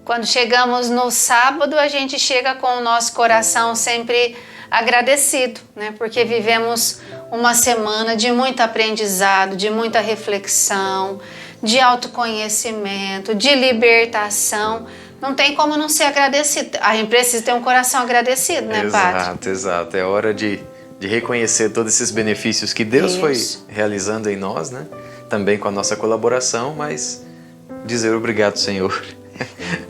quando chegamos no sábado, a gente chega com o nosso coração sempre agradecido, né? Porque vivemos uma semana de muito aprendizado, de muita reflexão, de autoconhecimento, de libertação. Não tem como não ser agradecido. A gente precisa ter um coração agradecido, né, Padre? Exato. É hora de reconhecer todos esses benefícios que Deus foi realizando em nós, né? Também com a nossa colaboração, mas dizer obrigado, Senhor.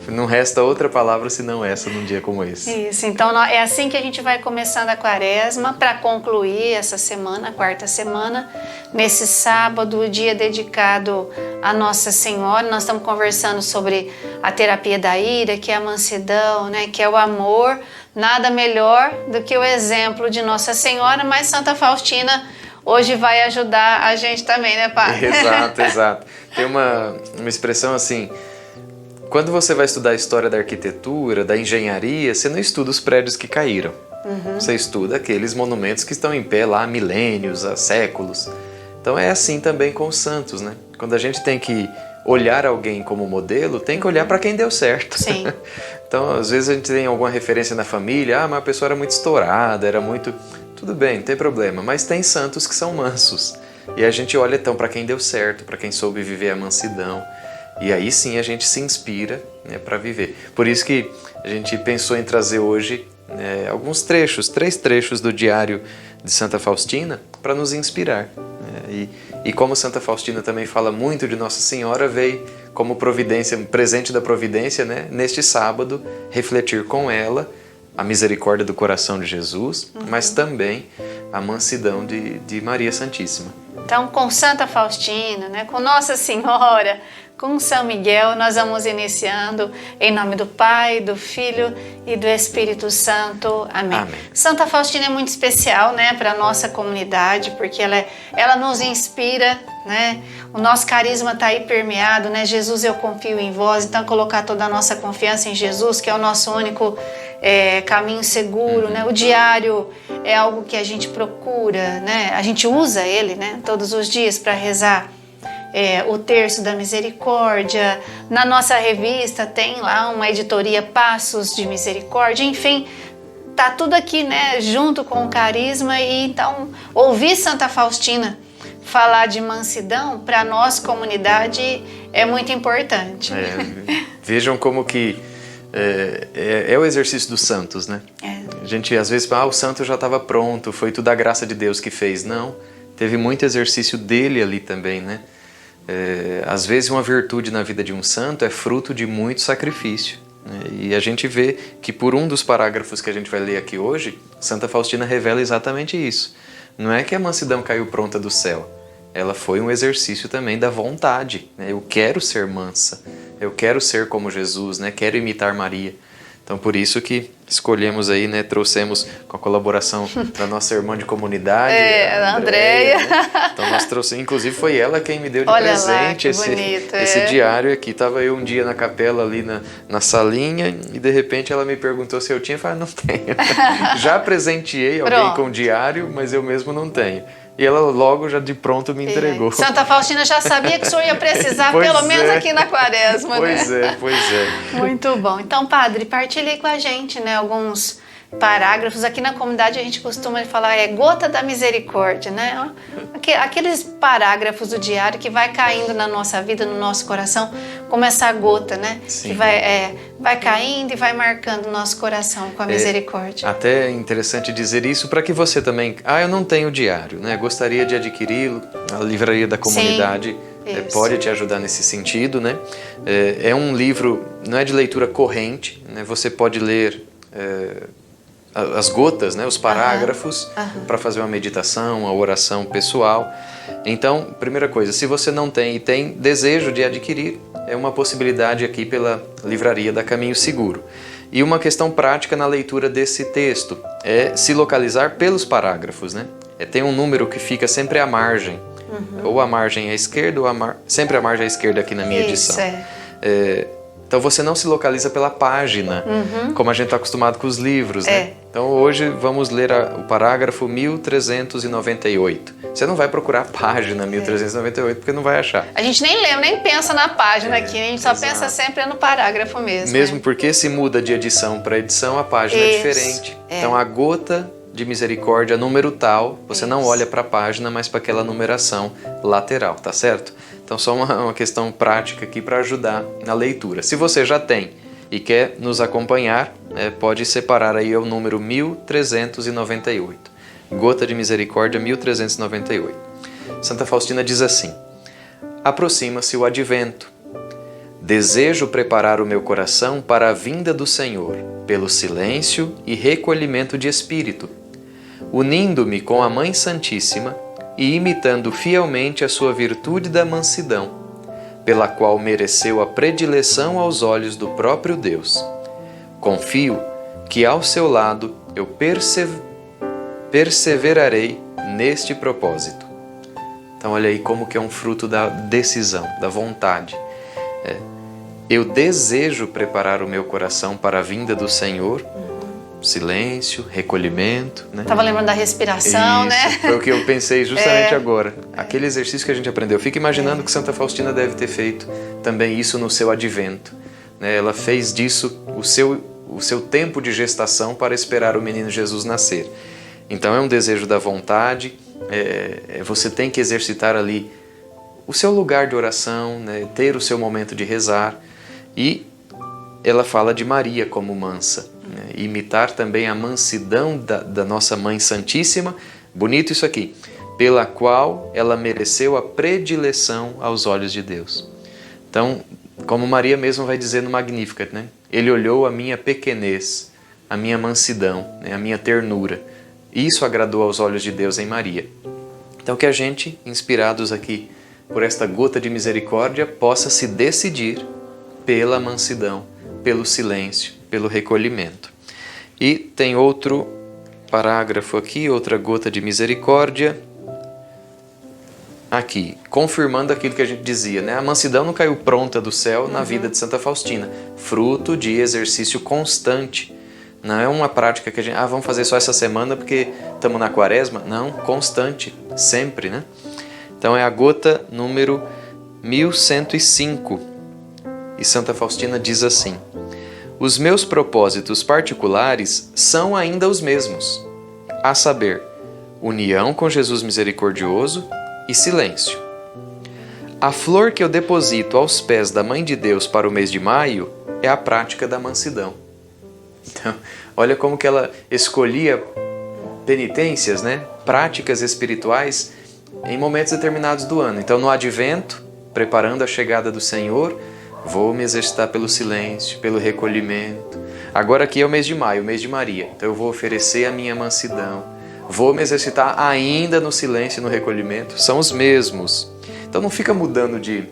Não resta outra palavra senão essa num dia como esse. Isso, então é assim que a gente vai começando a quaresma para concluir essa semana, a quarta semana, nesse sábado, o dia dedicado a Nossa Senhora. Nós estamos conversando sobre a terapia da ira, que é a mansidão, né, que é o amor. Nada melhor do que o exemplo de Nossa Senhora, mas Santa Faustina hoje vai ajudar a gente também, né, Padre? Exato. Tem uma expressão assim: quando você vai estudar a história da arquitetura, da engenharia, você não estuda os prédios que caíram. Você estuda aqueles monumentos que estão em pé lá há milênios, há séculos. Então é assim também com os santos, né? Quando a gente tem que olhar alguém como modelo, tem que olhar para quem deu certo. Sim. Então, às vezes a gente tem alguma referência na família, mas a pessoa era muito estourada, era muito... Tudo bem, não tem problema, mas tem santos que são mansos. E a gente olha então para quem deu certo, para quem soube viver a mansidão. E aí sim a gente se inspira, né, para viver. Por isso que a gente pensou em trazer hoje alguns trechos, 3 trechos do diário de Santa Faustina para nos inspirar. Né? E como Santa Faustina também fala muito de Nossa Senhora, veio como providência, presente da providência, né, neste sábado, refletir com ela a misericórdia do coração de Jesus, mas também a mansidão de Maria Santíssima. Então, com Santa Faustina, né, com Nossa Senhora, com São Miguel, nós vamos iniciando em nome do Pai, do Filho e do Espírito Santo. Amém. Amém. Santa Faustina é muito especial, né, para a nossa comunidade, porque ela nos inspira, né? O nosso carisma está aí permeado, né? Jesus, eu confio em vós. Então, colocar toda a nossa confiança em Jesus, que é o nosso único caminho seguro, né? O diário é algo que a gente procura, né? A gente usa ele, né, todos os dias para rezar. O Terço da Misericórdia. Na nossa revista tem lá uma editoria Passos de Misericórdia. Enfim, tá tudo aqui, né, junto com o carisma. E então ouvir Santa Faustina falar de mansidão para a nossa comunidade é muito importante. Vejam como que é o exercício dos santos, né? A gente às vezes fala, o santo já estava pronto, foi tudo a graça de Deus que fez. Não, teve muito exercício dele ali também, né? Às vezes uma virtude na vida de um santo é fruto de muito sacrifício, né? E a gente vê que por um dos parágrafos que a gente vai ler aqui hoje, Santa Faustina revela exatamente isso. Não é que a mansidão caiu pronta do céu, ela foi um exercício também da vontade, né? Eu quero ser mansa, eu quero ser como Jesus, né? Quero imitar Maria. Então por isso que escolhemos aí, né, trouxemos com a colaboração da nossa irmã de comunidade, a Andréia, né? Então nós trouxemos, inclusive foi ela quem me deu de presente esse diário aqui. Tava eu um dia na capela ali na salinha e de repente ela me perguntou se eu tinha, eu falei, não tenho. Já presenteei alguém com diário, mas eu mesmo não tenho. E ela logo já de pronto me entregou. Santa Faustina já sabia que o senhor ia precisar, pelo menos aqui na quaresma, pois né? Pois é. Muito bom. Então, padre, partilhe aí com a gente, né, alguns parágrafos. Aqui na comunidade a gente costuma falar gota da misericórdia, né? Aqueles parágrafos do diário que vai caindo na nossa vida, no nosso coração, como essa gota, né? Sim. Que vai caindo e vai marcando o nosso coração com a misericórdia. Até é interessante dizer isso para que você também... eu não tenho diário, né? Gostaria de adquiri-lo. A livraria da comunidade pode te ajudar nesse sentido, né? É um livro, não é de leitura corrente, né? Você pode ler... as gotas, né, os parágrafos, para fazer uma meditação, uma oração pessoal. Então, primeira coisa, se você não tem e tem desejo de adquirir, é uma possibilidade aqui pela livraria da Caminho Seguro. E uma questão prática na leitura desse texto é se localizar pelos parágrafos, né? Tem um número que fica sempre à margem, ou a margem à esquerda, ou sempre a margem à esquerda aqui na minha edição. Então você não se localiza pela página, como a gente está acostumado com os livros, né? Então hoje vamos ler o parágrafo 1398. Você não vai procurar a página 1398 porque não vai achar. A gente nem lembra, nem pensa na página aqui, a gente só pensa sempre no parágrafo mesmo. Mesmo porque se muda de edição para edição, a página é diferente. Então a gota de misericórdia, número tal, você não olha para a página, mas para aquela numeração lateral, tá certo? Então só uma questão prática aqui para ajudar na leitura. Se você já tem e quer nos acompanhar, pode separar aí o número 1398. Gota de Misericórdia 1398. Santa Faustina diz assim: aproxima-se o advento. Desejo preparar o meu coração para a vinda do Senhor, pelo silêncio e recolhimento de espírito, unindo-me com a Mãe Santíssima e imitando fielmente a sua virtude da mansidão, pela qual mereceu a predileção aos olhos do próprio Deus. Confio que ao seu lado eu perseverarei neste propósito. Então olha aí como que é um fruto da decisão, da vontade. Eu desejo preparar o meu coração para a vinda do Senhor. Silêncio, recolhimento, né? Tava lembrando da respiração, né? Foi o que eu pensei justamente agora. Aquele exercício que a gente aprendeu. Fica imaginando que Santa Faustina deve ter feito também isso no seu advento, né? Ela fez disso o seu tempo de gestação para esperar o menino Jesus nascer. Então é um desejo da vontade, você tem que exercitar ali o seu lugar de oração, né? Ter o seu momento de rezar. E ela fala de Maria como mansa, né? Imitar também a mansidão da nossa Mãe Santíssima. Bonito isso aqui. Pela qual ela mereceu a predileção aos olhos de Deus. Então, como Maria mesmo vai dizer no Magnificat, né? Ele olhou a minha pequenez, a minha mansidão, né? A minha ternura. Isso agradou aos olhos de Deus em Maria. Então que a gente, inspirados aqui por esta gota de misericórdia, possa se decidir pela mansidão, pelo silêncio, pelo recolhimento. E tem outro parágrafo aqui, outra gota de misericórdia. Aqui, confirmando aquilo que a gente dizia, né? A mansidão não caiu pronta do céu na vida de Santa Faustina, fruto de exercício constante. Não é uma prática que a gente, vamos fazer só essa semana porque estamos na quaresma. Não, constante, sempre, né? Então é a gota número 1105. E Santa Faustina diz assim: os meus propósitos particulares são ainda os mesmos, a saber, união com Jesus misericordioso e silêncio. A flor que eu deposito aos pés da Mãe de Deus para o mês de maio é a prática da mansidão. Então, olha como que ela escolhia penitências, né? Práticas espirituais em momentos determinados do ano. Então, no advento, preparando a chegada do Senhor, vou me exercitar pelo silêncio, pelo recolhimento. Agora aqui é o mês de maio, o mês de Maria. Então eu vou oferecer a minha mansidão. Vou me exercitar ainda no silêncio e no recolhimento. São os mesmos. Então não fica mudando de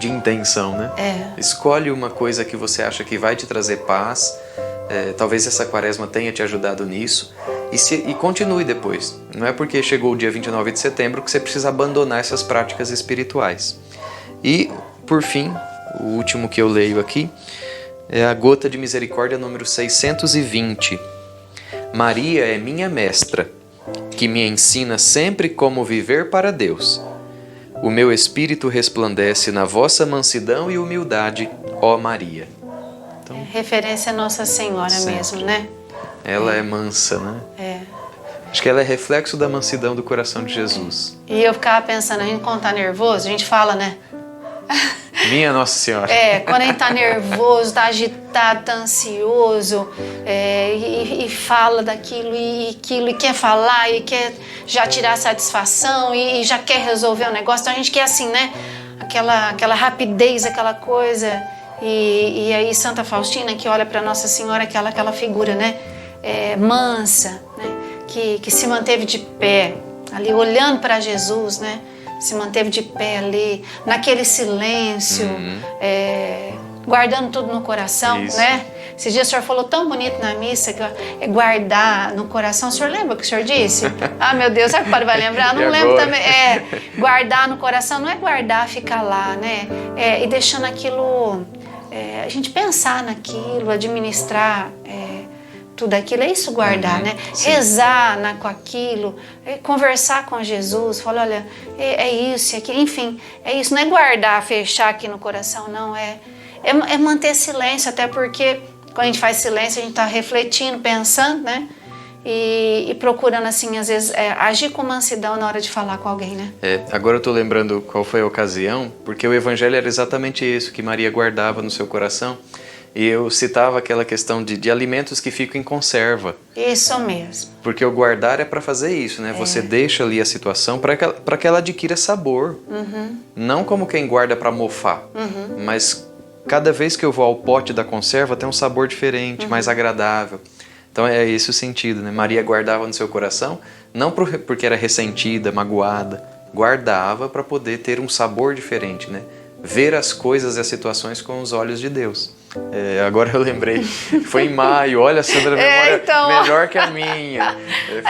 intenção, né? Escolhe uma coisa que você acha que vai te trazer paz. Talvez essa quaresma tenha te ajudado nisso. E continue depois. Não é porque chegou o dia 29 de setembro que você precisa abandonar essas práticas espirituais. E, por fim, o último que eu leio aqui é a gota de misericórdia número 620. Maria é minha mestra, que me ensina sempre como viver para Deus. O meu espírito resplandece na vossa mansidão e humildade, ó Maria. Então, referência a Nossa Senhora sempre. Mesmo, né? Ela é mansa, né? Acho que ela é reflexo da mansidão do coração de Jesus. E eu ficava pensando, a gente quando tá nervoso, a gente fala, né? Minha Nossa Senhora. Quando a gente tá nervoso, tá agitado, tá ansioso, e fala daquilo e quer falar, e quer já tirar satisfação, e já quer resolver o negócio. Então a gente quer assim, né? Aquela rapidez, aquela coisa. E aí Santa Faustina, que olha para Nossa Senhora, aquela figura, né? Mansa, né? Que se manteve de pé, ali olhando para Jesus, né? Se manteve de pé ali, naquele silêncio, guardando tudo no coração, isso. Né? Esses dias o senhor falou tão bonito na missa, que é guardar no coração. O senhor lembra o que o senhor disse? Meu Deus, sabe que o padre vai lembrar? Não lembro também. Guardar no coração não é guardar, ficar lá, né? E deixando aquilo a gente pensar naquilo, administrar tudo aquilo, é isso guardar, né? Sim. Rezar com aquilo, conversar com Jesus, falar, olha, é isso, é aquilo, enfim, é isso, não é guardar, fechar aqui no coração, não, é manter silêncio, até porque quando a gente faz silêncio, a gente está refletindo, pensando, né? E procurando, assim, às vezes, agir com mansidão na hora de falar com alguém, né? Agora eu tô lembrando qual foi a ocasião, porque o evangelho era exatamente isso, que Maria guardava no seu coração. E eu citava aquela questão de alimentos que ficam em conserva. Isso mesmo. Porque o guardar é para fazer isso, né? Você deixa ali a situação para que ela adquira sabor. Não como quem guarda para mofar, mas cada vez que eu vou ao pote da conserva tem um sabor diferente, mais agradável. Então é esse o sentido, né? Maria guardava no seu coração, não porque era ressentida, magoada, guardava para poder ter um sabor diferente, né? Ver as coisas e as situações com os olhos de Deus. Agora eu lembrei, foi em maio, olha, Sandra, a memória melhor que a minha.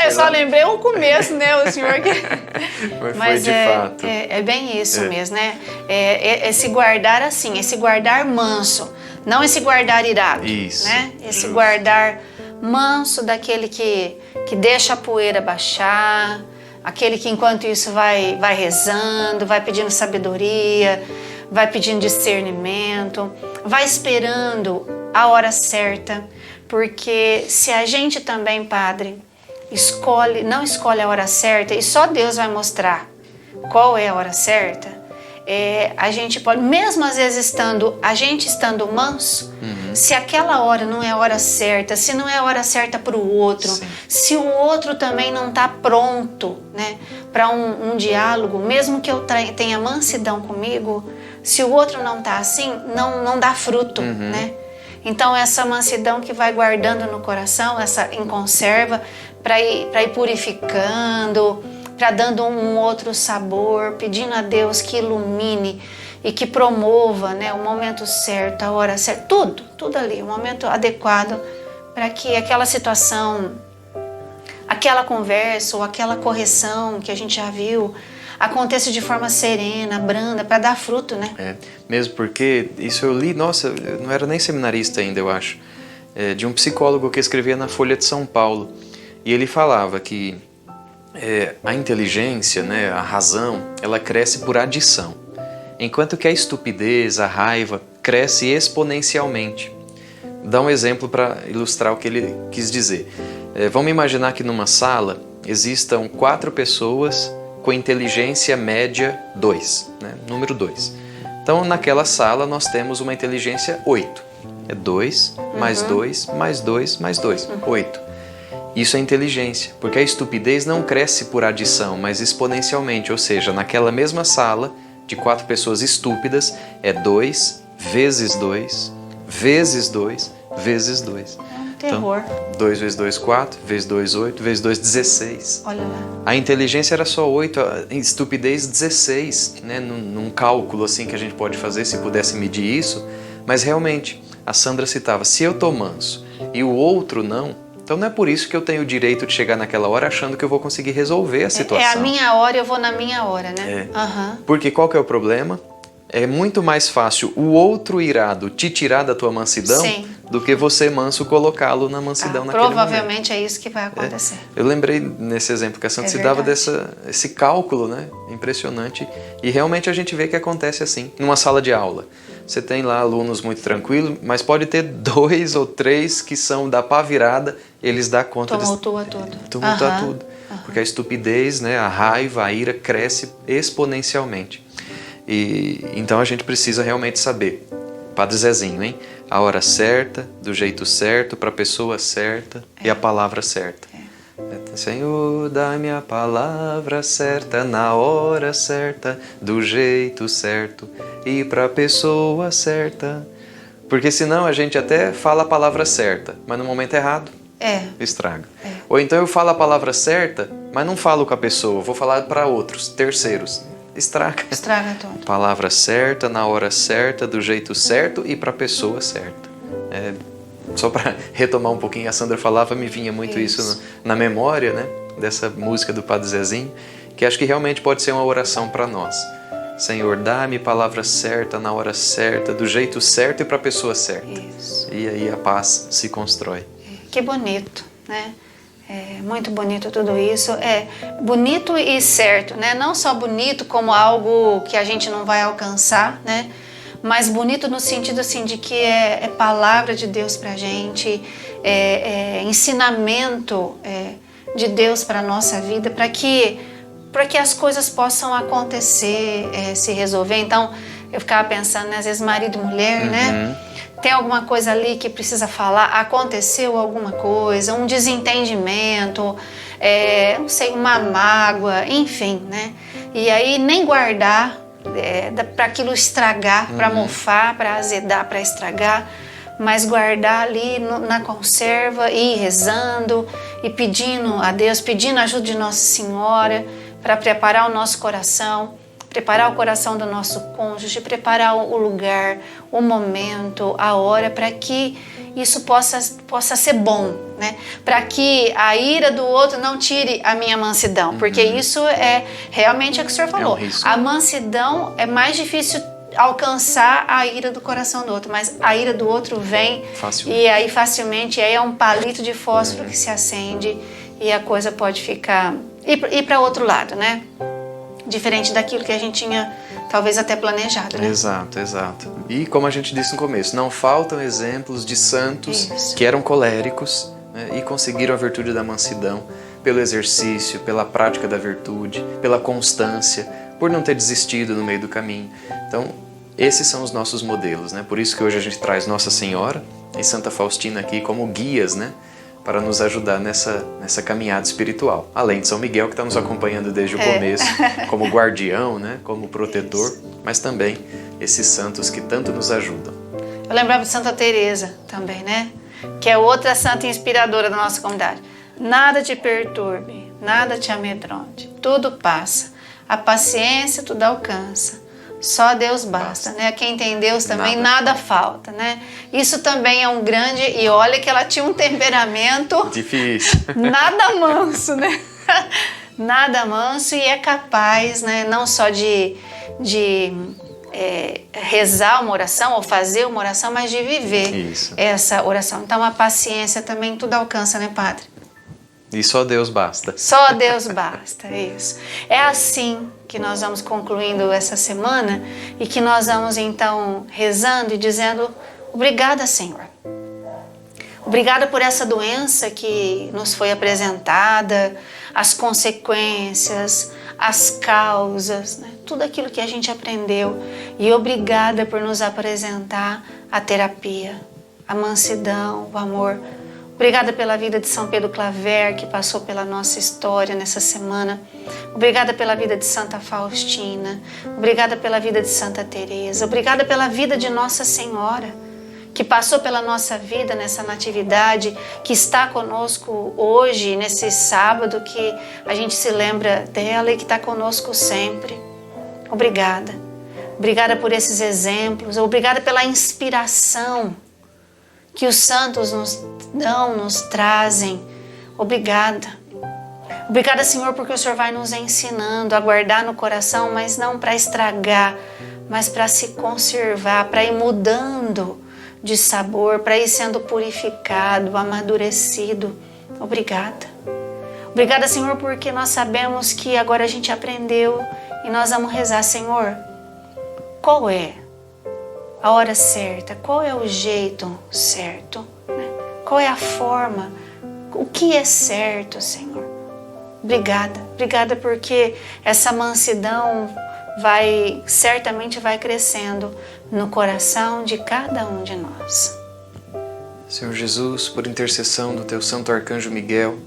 Eu só lembrei o começo, né, o senhor que... Mas foi de fato. É bem isso mesmo, né? Esse guardar assim, esse guardar manso, não esse guardar irado. Isso. Né? Esse guardar manso daquele que deixa a poeira baixar, aquele que enquanto isso vai rezando, vai pedindo sabedoria, vai pedindo discernimento, vai esperando a hora certa, porque se a gente também, Padre, não escolhe a hora certa e só Deus vai mostrar qual é a hora certa, a gente pode, mesmo às vezes a gente estando manso, se aquela hora não é a hora certa, se não é a hora certa para o outro, se o outro também não está pronto, né, para um diálogo, mesmo que eu tenha mansidão comigo, se o outro não está assim, não dá fruto, né? Então essa mansidão que vai guardando no coração, essa em conserva, para ir purificando, para dando um outro sabor, pedindo a Deus que ilumine e que promova, né, o momento certo, a hora certa, tudo ali, o momento adequado para que aquela situação, aquela conversa ou aquela correção que a gente já viu aconteça de forma serena, branda, para dar fruto, né? Mesmo porque isso eu li, nossa, eu não era nem seminarista ainda, eu acho, de um psicólogo que escrevia na Folha de São Paulo, e ele falava que a inteligência, né, a razão, ela cresce por adição, enquanto que a estupidez, a raiva, cresce exponencialmente. Dá um exemplo para ilustrar o que ele quis dizer. Vamos imaginar que numa sala existam 4 pessoas com inteligência média 2, né, número 2. Então naquela sala nós temos uma inteligência 8. É 2, mais 2, mais 2, mais 2, 8. Isso é inteligência, porque a estupidez não cresce por adição, mas exponencialmente, ou seja, naquela mesma sala de 4 pessoas estúpidas, é 2 vezes 2, vezes 2, vezes 2. Terror. Então, 2 vezes 2, 4, vezes 2, 8, vezes 2, 16. Olha lá. A inteligência era só 8, a estupidez 16, né? Num cálculo assim que a gente pode fazer, se pudesse medir isso. Mas realmente, a Sandra citava, se eu tô manso e o outro não, então não é por isso que eu tenho o direito de chegar naquela hora achando que eu vou conseguir resolver a situação. É a minha hora, eu vou na minha hora, né? Porque qual que é o problema? É muito mais fácil o outro irado te tirar da tua mansidão do que você manso colocá-lo na mansidão naquele provavelmente momento. É isso que vai acontecer. Eu lembrei nesse exemplo que a Santa se dava esse cálculo, né? Impressionante. E realmente a gente vê que acontece assim. Numa sala de aula, você tem lá alunos muito tranquilos, mas pode ter 2 ou 3 que são da pá virada, eles dão conta... Tumultua tudo. Tumultua tudo. Porque a estupidez, né, a raiva, a ira cresce exponencialmente. E então a gente precisa realmente saber, Padre Zezinho, hein? A hora certa, do jeito certo, para a pessoa certa e a palavra certa. Senhor, dá-me a palavra certa, na hora certa, do jeito certo e para a pessoa certa. Porque senão a gente até fala a palavra certa, mas no momento errado estraga. Ou então eu falo a palavra certa, mas não falo com a pessoa, vou falar para outros, terceiros. Estraga tudo. Palavra certa, na hora certa, do jeito certo e para a pessoa certa. Só para retomar um pouquinho, a Sandra falava, me vinha muito isso na memória, né, dessa música do Padre Zezinho, que acho que realmente pode ser uma oração para nós. Senhor, dá-me palavra certa, na hora certa, do jeito certo e para a pessoa certa. Isso. E aí a paz se constrói. Que bonito, né? É muito bonito tudo isso. É bonito e certo, né? Não só bonito como algo que a gente não vai alcançar, né? Mas bonito no sentido assim de que é palavra de Deus pra gente, é ensinamento de Deus para a nossa vida, para que as coisas possam acontecer, se resolver. Então, eu ficava pensando, né, às vezes marido e mulher, né? Tem alguma coisa ali que precisa falar, aconteceu alguma coisa, um desentendimento, não sei, uma mágoa, enfim, né? E aí nem guardar para aquilo estragar, para mofar, para azedar, para estragar, mas guardar ali na conserva e ir rezando e pedindo a Deus, pedindo a ajuda de Nossa Senhora para preparar o nosso coração, preparar o coração do nosso cônjuge, preparar o lugar, o momento, a hora, para que isso possa ser bom, né? Para que a ira do outro não tire a minha mansidão, porque isso é realmente o que o senhor falou. A mansidão é mais difícil alcançar a ira do coração do outro, mas a ira do outro vem e aí facilmente é um palito de fósforo que se acende e a coisa pode ficar ir para outro lado, né? Diferente daquilo que a gente tinha talvez até planejado, né? Exato, exato. E como a gente disse no começo, não faltam exemplos de santos que eram coléricos, né, e conseguiram a virtude da mansidão pelo exercício, pela prática da virtude, pela constância, por não ter desistido no meio do caminho. Então, esses são os nossos modelos, né? Por isso que hoje a gente traz Nossa Senhora e Santa Faustina aqui como guias, né? Para nos ajudar nessa caminhada espiritual. Além de São Miguel, que está nos acompanhando desde o começo, como guardião, né? Como protetor, mas também esses santos que tanto nos ajudam. Eu lembrava de Santa Teresa também, né? Que é outra santa inspiradora da nossa comunidade. Nada te perturbe, nada te amedronte, tudo passa. A paciência tudo alcança. Só Deus basta, né? Quem tem Deus também nada falta, né? Isso também é um grande... E olha que ela tinha um temperamento... Difícil. Nada manso, né? Nada manso e é capaz, né? Não só de rezar uma oração ou fazer uma oração, mas de viver essa oração. Então a paciência também tudo alcança, né, Padre? E só Deus basta. Só Deus basta, isso. É assim que nós vamos concluindo essa semana e que nós vamos então rezando e dizendo obrigada, Senhor. Obrigada por essa doença que nos foi apresentada, as consequências, as causas, né? Tudo aquilo que a gente aprendeu. E obrigada por nos apresentar a terapia, a mansidão, o amor. Obrigada pela vida de São Pedro Claver, que passou pela nossa história nessa semana. Obrigada pela vida de Santa Faustina. Obrigada pela vida de Santa Teresa. Obrigada pela vida de Nossa Senhora, que passou pela nossa vida nessa natividade, que está conosco hoje, nesse sábado, que a gente se lembra dela e que está conosco sempre. Obrigada. Obrigada por esses exemplos. Obrigada pela inspiração que os santos nos dão, nos trazem. Obrigada. Obrigada, Senhor, porque o Senhor vai nos ensinando a guardar no coração, mas não para estragar, mas para se conservar, para ir mudando de sabor, para ir sendo purificado, amadurecido. Obrigada. Obrigada, Senhor, porque nós sabemos que agora a gente aprendeu e nós vamos rezar, Senhor, qual é a hora certa? Qual é o jeito certo? Né? Qual é a forma? O que é certo, Senhor? Obrigada. Obrigada porque essa mansidão certamente vai crescendo no coração de cada um de nós. Senhor Jesus, por intercessão do teu santo arcanjo Miguel,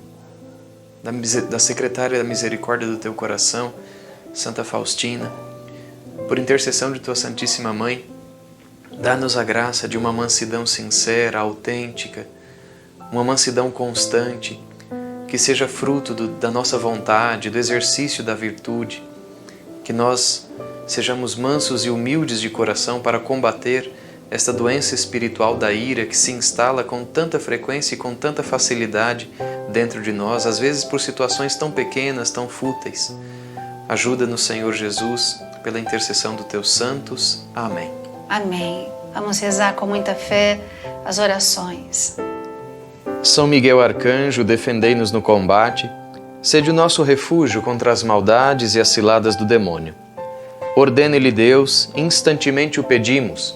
da secretária da misericórdia do teu coração, Santa Faustina, por intercessão de tua Santíssima Mãe, dá-nos a graça de uma mansidão sincera, autêntica, uma mansidão constante, que seja fruto da nossa vontade, do exercício da virtude, que nós sejamos mansos e humildes de coração para combater esta doença espiritual da ira que se instala com tanta frequência e com tanta facilidade dentro de nós, às vezes por situações tão pequenas, tão fúteis. Ajuda-nos, Senhor Jesus, pela intercessão dos teus santos. Amém. Amém. Vamos rezar com muita fé as orações. São Miguel Arcanjo, defendei-nos no combate, sede o nosso refúgio contra as maldades e as ciladas do demônio. Ordene-lhe Deus, instantemente o pedimos,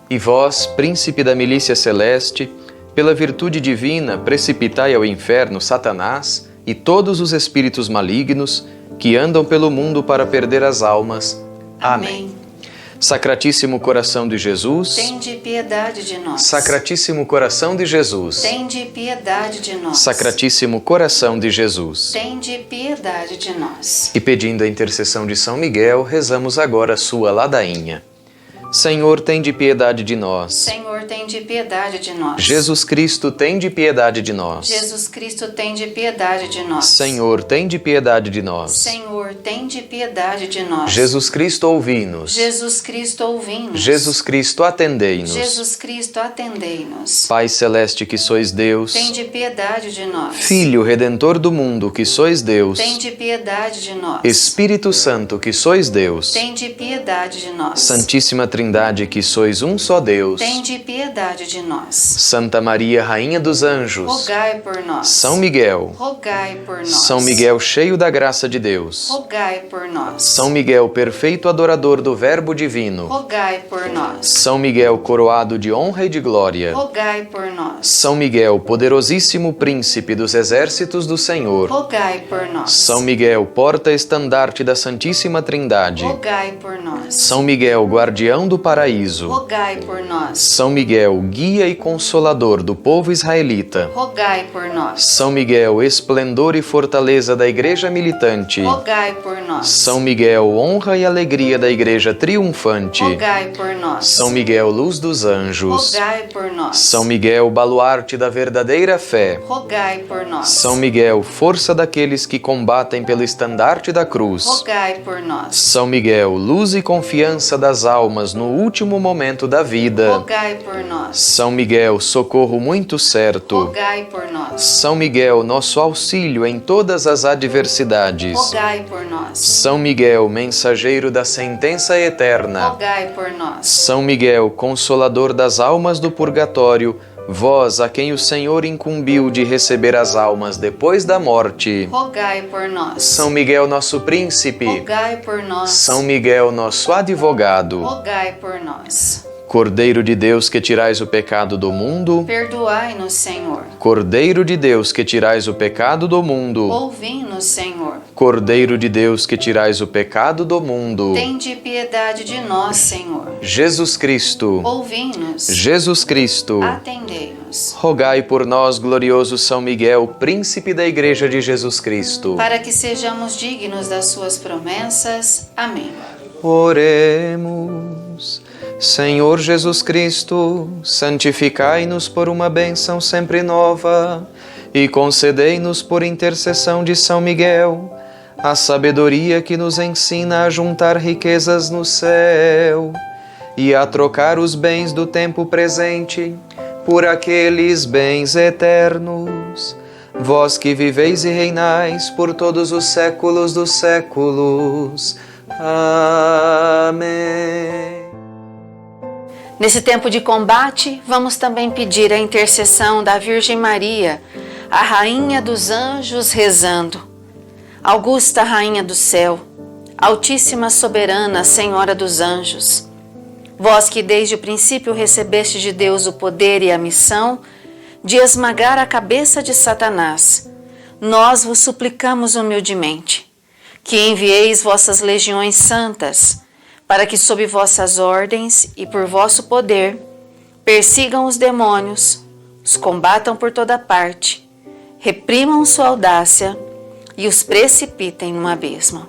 e vós, príncipe da milícia celeste, pela virtude divina, precipitai ao inferno Satanás e todos os espíritos malignos que andam pelo mundo para perder as almas. Amém. Sacratíssimo coração de Jesus, tende piedade de nós. Sacratíssimo coração de Jesus, tende piedade de nós. Sacratíssimo coração de Jesus, tende piedade de nós. E pedindo a intercessão de São Miguel, rezamos agora a sua ladainha. Senhor, tende piedade de nós. Senhor, tende piedade de nós. Jesus Cristo, tende piedade de nós. Jesus Cristo, tende piedade de nós. Senhor, tende piedade de nós. Senhor, tende piedade de nós. Jesus Cristo, ouvi-nos. Jesus Cristo, ouvi-nos. Jesus Cristo, atendei-nos. Jesus Cristo, atendei-nos. Pai celeste que sois Deus, tende piedade de nós. Filho redentor do mundo que sois Deus, tende piedade de nós. Espírito Santo que sois Deus, tende piedade de nós. Santíssima Trindade que sois um só Deus, tende piedade de nós. Santa Maria, Rainha dos Anjos, rogai por nós. São Miguel, rogai por nós. São Miguel, cheio da graça de Deus, rogai por nós. São Miguel, perfeito adorador do Verbo Divino, rogai por nós. São Miguel, coroado de honra e de glória, rogai por nós. São Miguel, poderosíssimo príncipe dos exércitos do Senhor, rogai por nós. São Miguel, porta-estandarte da Santíssima Trindade, rogai por nós. São Miguel, guardião do paraíso, rogai por nós. São Miguel, guia e consolador do povo israelita, rogai por nós. São Miguel, esplendor e fortaleza da Igreja militante, rogai por nós. São Miguel, honra e alegria da Igreja triunfante, rogai por nós. São Miguel, luz dos anjos, rogai por nós. São Miguel, baluarte da verdadeira fé, rogai por nós. São Miguel, força daqueles que combatem pelo estandarte da cruz, rogai por nós. São Miguel, luz e confiança das almas no último momento da vida, rogai por nós. São Miguel, socorro muito certo, rogai por nós. São Miguel, nosso auxílio em todas as adversidades, rogai por nós. São Miguel, mensageiro da sentença eterna, rogai por nós. São Miguel, consolador das almas do purgatório, vós a quem o Senhor incumbiu de receber as almas depois da morte, rogai por nós. São Miguel, nosso príncipe, rogai por nós. São Miguel, nosso advogado, rogai por nós. Cordeiro de Deus que tirais o pecado do mundo, perdoai-nos, Senhor. Cordeiro de Deus que tirais o pecado do mundo, ouvi-nos, Senhor. Cordeiro de Deus que tirais o pecado do mundo, tende piedade de nós, Senhor. Jesus Cristo, ouvi-nos. Jesus Cristo, atendei-nos. Rogai por nós, glorioso São Miguel, príncipe da Igreja de Jesus Cristo, para que sejamos dignos das suas promessas. Amém. Oremos. Senhor Jesus Cristo, santificai-nos por uma bênção sempre nova e concedei-nos por intercessão de São Miguel a sabedoria que nos ensina a juntar riquezas no céu e a trocar os bens do tempo presente por aqueles bens eternos. Vós que viveis e reinais por todos os séculos dos séculos. Amém. Nesse tempo de combate, vamos também pedir a intercessão da Virgem Maria, a Rainha dos Anjos, rezando. Augusta Rainha do Céu, Altíssima Soberana Senhora dos Anjos, vós que desde o princípio recebeste de Deus o poder e a missão de esmagar a cabeça de Satanás, nós vos suplicamos humildemente que envieis vossas legiões santas, para que sob vossas ordens e por vosso poder persigam os demônios, os combatam por toda parte, reprimam sua audácia e os precipitem no abismo.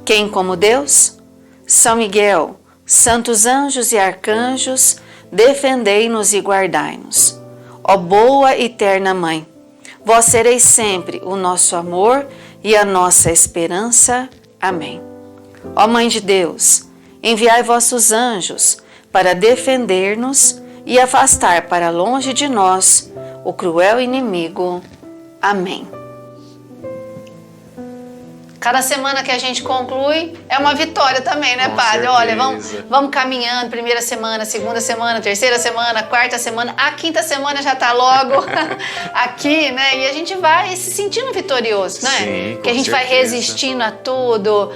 Quem como Deus? São Miguel, santos anjos e arcanjos, defendei-nos e guardai-nos. Ó boa e eterna Mãe, vós sereis sempre o nosso amor e a nossa esperança. Amém. Ó Mãe de Deus, enviai vossos anjos para defender-nos e afastar para longe de nós o cruel inimigo. Amém. Cada semana que a gente conclui é uma vitória também, né, Com Padre? certeza. Olha, vamos caminhando, primeira semana, segunda semana, terceira semana, quarta semana, a quinta semana já tá logo aqui, né? E a gente vai se sentindo vitorioso, né? Sim, que a gente vai resistindo a tudo,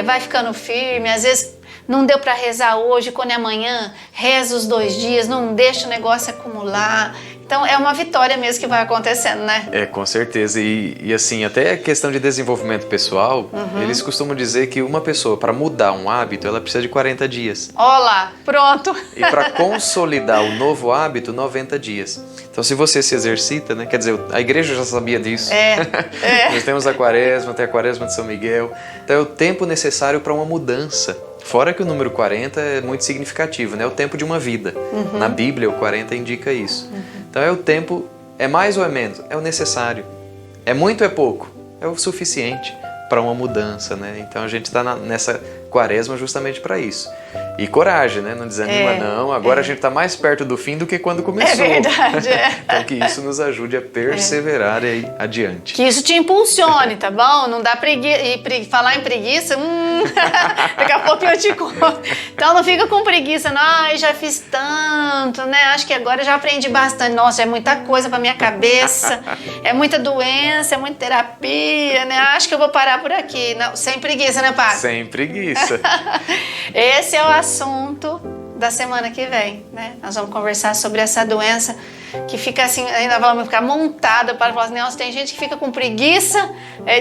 vai ficando firme, às vezes não deu para rezar hoje, quando é amanhã, reza os 2 dias, não deixa o negócio acumular. Então é uma vitória mesmo que vai acontecendo, né? Com certeza. E assim, até a questão de desenvolvimento pessoal, eles costumam dizer que uma pessoa, para mudar um hábito, ela precisa de 40 dias. Olá, pronto! E para consolidar o novo hábito, 90 dias. Então, se você se exercita, né? Quer dizer, a igreja já sabia disso. Nós temos a quaresma, tem a quaresma de São Miguel. Então, é o tempo necessário para uma mudança. Fora que o número 40 é muito significativo, né? É o tempo de uma vida. Na Bíblia, o 40 indica isso. Então é o tempo, é mais ou é menos? É o necessário. É muito ou é pouco? É o suficiente para uma mudança, né? Então a gente está nessa quaresma justamente para isso. E coragem, né? Não desanima não. Agora a gente está mais perto do fim do que quando começou. É verdade, Então que isso nos ajude a perseverar aí adiante. Que isso te impulsione, tá bom? Não dá falar em preguiça, daqui a pouco eu te conto. Então não fica com preguiça, não, ai, já fiz tanto, né? Acho que agora eu já aprendi bastante. Nossa, é muita coisa pra minha cabeça, é muita doença, é muita terapia, né? Acho que eu vou parar por aqui. Não, sem preguiça, né, Padre? Sem preguiça. Esse é o assunto da semana que vem, né? Nós vamos conversar sobre essa doença que fica assim, ainda vamos ficar montada para falar assim, nossa, tem gente que fica com preguiça,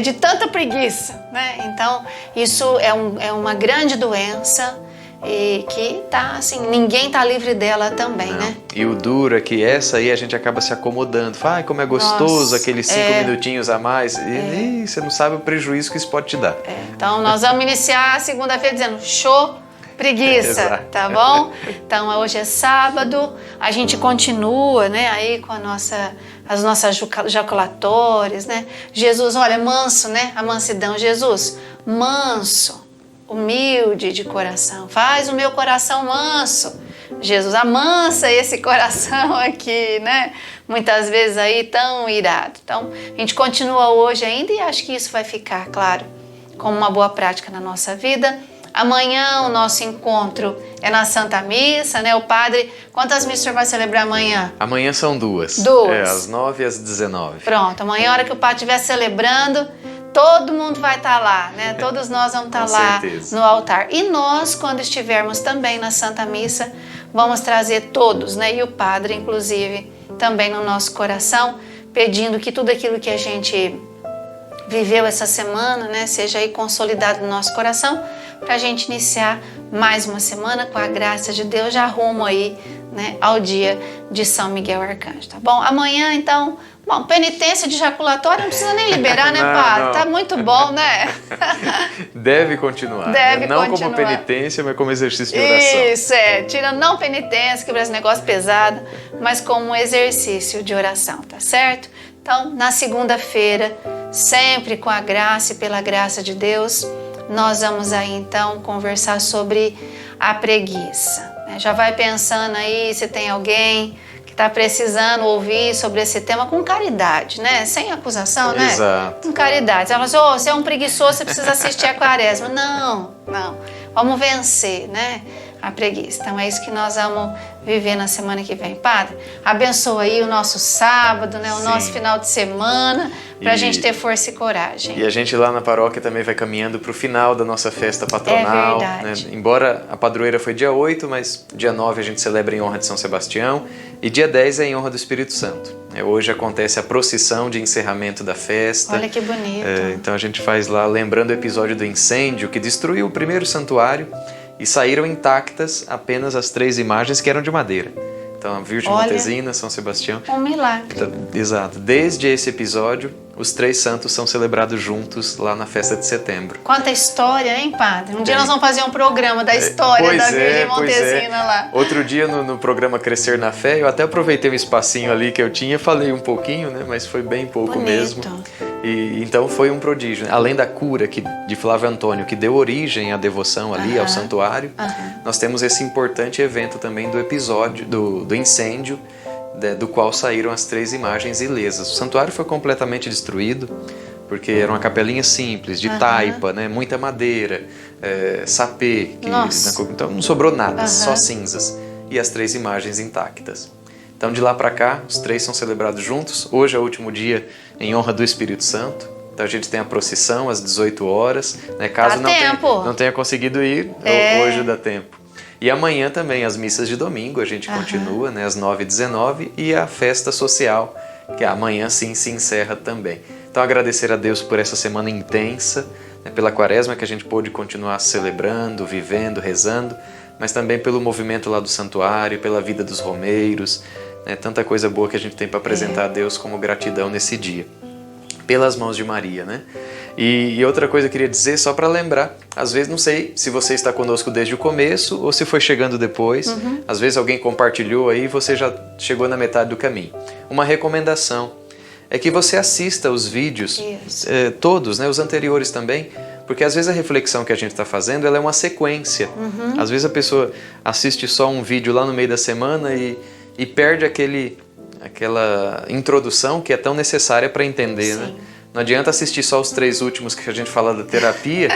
de tanta preguiça, né? Então, isso é uma grande doença e que tá assim, ninguém tá livre dela também, né? E o duro é que essa aí a gente acaba se acomodando. Fala, ai, como é gostoso, aqueles 5 minutinhos a mais. E você não sabe o prejuízo que isso pode te dar. Então, nós vamos iniciar a segunda-feira dizendo show, preguiça, tá bom? Então, hoje é sábado, a gente continua, né, aí com as nossas jaculatórias, né? Jesus, olha, manso, né? A mansidão. Jesus, manso, humilde de coração, faz o meu coração manso. Jesus, amansa esse coração aqui, né? Muitas vezes aí tão irado. Então, a gente continua hoje ainda e acho que isso vai ficar, claro, como uma boa prática na nossa vida. Amanhã o nosso encontro é na Santa Missa, né? O Padre, quantas missas o senhor vai celebrar amanhã? Amanhã são 2. 2. Às 9 e às 19. Pronto, amanhã a hora que o Padre estiver celebrando, todo mundo vai estar lá, né? Todos nós vamos estar lá certeza. no altar. E nós, quando estivermos também na Santa Missa, vamos trazer todos, né? E o Padre, inclusive, também no nosso coração, pedindo que tudo aquilo que a gente viveu essa semana, né, seja aí consolidado no nosso coração, para a gente iniciar mais uma semana com a graça de Deus, já rumo aí, né, ao dia de São Miguel Arcanjo, tá bom? Amanhã, então, bom, penitência de jaculatório não precisa nem liberar, né, Padre? Não. Tá muito bom, né? Deve continuar. Deve não continuar. como penitência, mas como exercício de oração. Isso, tirando não penitência, que parece um negócio pesado, mas como um exercício de oração, tá certo? Então, na segunda-feira, sempre com a graça e pela graça de Deus, nós vamos aí então conversar sobre a preguiça. Já vai pensando aí se tem alguém que está precisando ouvir sobre esse tema com caridade, né? Sem acusação, né? Exato. Com caridade. Você fala assim, você é um preguiçoso, você precisa assistir a quaresma. Não. Vamos vencer, né? A preguiça. Então é isso que nós vamos viver na semana que vem. Padre, abençoa aí o nosso sábado, né? O nosso final de semana, para a gente ter força e coragem. E a gente lá na paróquia também vai caminhando para o final da nossa festa patronal. É verdade. Né? Embora a padroeira foi dia 8, mas dia 9 a gente celebra em honra de São Sebastião e dia 10 é em honra do Espírito Santo. Hoje acontece a procissão de encerramento da festa. Olha que bonito. Então a gente faz lá, lembrando o episódio do incêndio que destruiu o primeiro santuário e saíram intactas apenas as 3 imagens que eram de madeira. Então, a Virgem Montesina, São Sebastião. Um milagre. Então, exato. Desde esse episódio, os 3 santos são celebrados juntos lá na festa de setembro. Quanta história, hein, Padre? Um dia nós vamos fazer um programa da história da Virgem Montesina lá. Outro dia, no programa Crescer na Fé, eu até aproveitei um espacinho ali que eu tinha, falei um pouquinho, né? Mas foi bem pouco mesmo. E então foi um prodígio. Além da cura de Flávio Antônio, que deu origem à devoção ali, ao santuário, nós temos esse importante evento também do episódio, do incêndio, do qual saíram as 3 imagens ilesas. O santuário foi completamente destruído, porque era uma capelinha simples, de taipa, né? Muita madeira, sapê, então não sobrou nada, só cinzas. E as 3 imagens intactas. Então de lá para cá, os 3 são celebrados juntos. Hoje é o último dia em honra do Espírito Santo. Então a gente tem a procissão às 18 horas. Né? Caso não tenha conseguido ir, hoje dá tempo. E amanhã também as missas de domingo, a gente continua, né? Às 9h19, e a festa social, que amanhã sim se encerra também. Então agradecer a Deus por essa semana intensa, né? Pela quaresma que a gente pôde continuar celebrando, vivendo, rezando, mas também pelo movimento lá do santuário, pela vida dos romeiros, né? Tanta coisa boa que a gente tem para apresentar a Deus como gratidão nesse dia. Pelas mãos de Maria, né? E outra coisa eu queria dizer, só para lembrar, às vezes não sei se você está conosco desde o começo ou se foi chegando depois, às vezes alguém compartilhou aí e você já chegou na metade do caminho. Uma recomendação é que você assista os vídeos, todos, né? Os anteriores também, porque às vezes a reflexão que a gente está fazendo ela é uma sequência. Às vezes a pessoa assiste só um vídeo lá no meio da semana e perde aquela introdução que é tão necessária para entender, né? Não adianta assistir só os 3 últimos que a gente fala da terapia,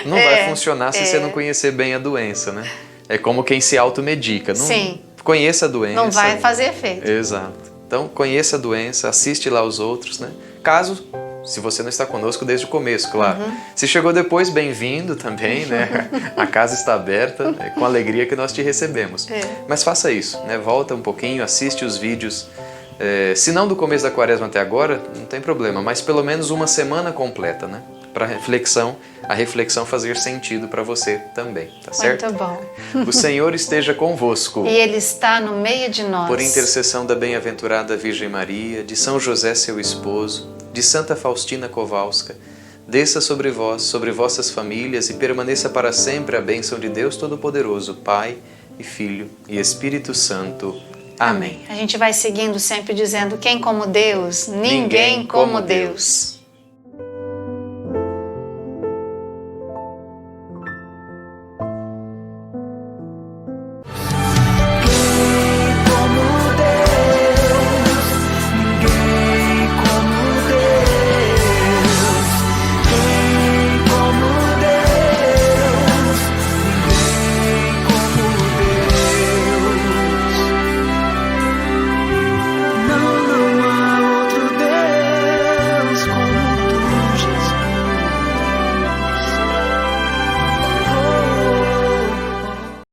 não vai funcionar se você não conhecer bem a doença, né? É como quem se automedica. Conheça a doença. Não vai fazer efeito. Exato. Então, conheça a doença, assiste lá os outros, né? Se você não está conosco desde o começo, claro. Se chegou depois, bem-vindo também, né? A casa está aberta, com alegria que nós te recebemos. Mas faça isso, né? Volta um pouquinho, assiste os vídeos. Se não do começo da quaresma até agora, não tem problema, mas pelo menos uma semana completa, né? Para a reflexão fazer sentido para você também, tá certo? Muito bom. O Senhor esteja convosco. E Ele está no meio de nós. Por intercessão da bem-aventurada Virgem Maria, de São José, seu esposo, de Santa Faustina Kowalska, desça sobre vós, sobre vossas famílias e permaneça para sempre a bênção de Deus Todo-Poderoso, Pai e Filho e Espírito Santo. Amém. A gente vai seguindo sempre dizendo: quem como Deus? Ninguém como Deus.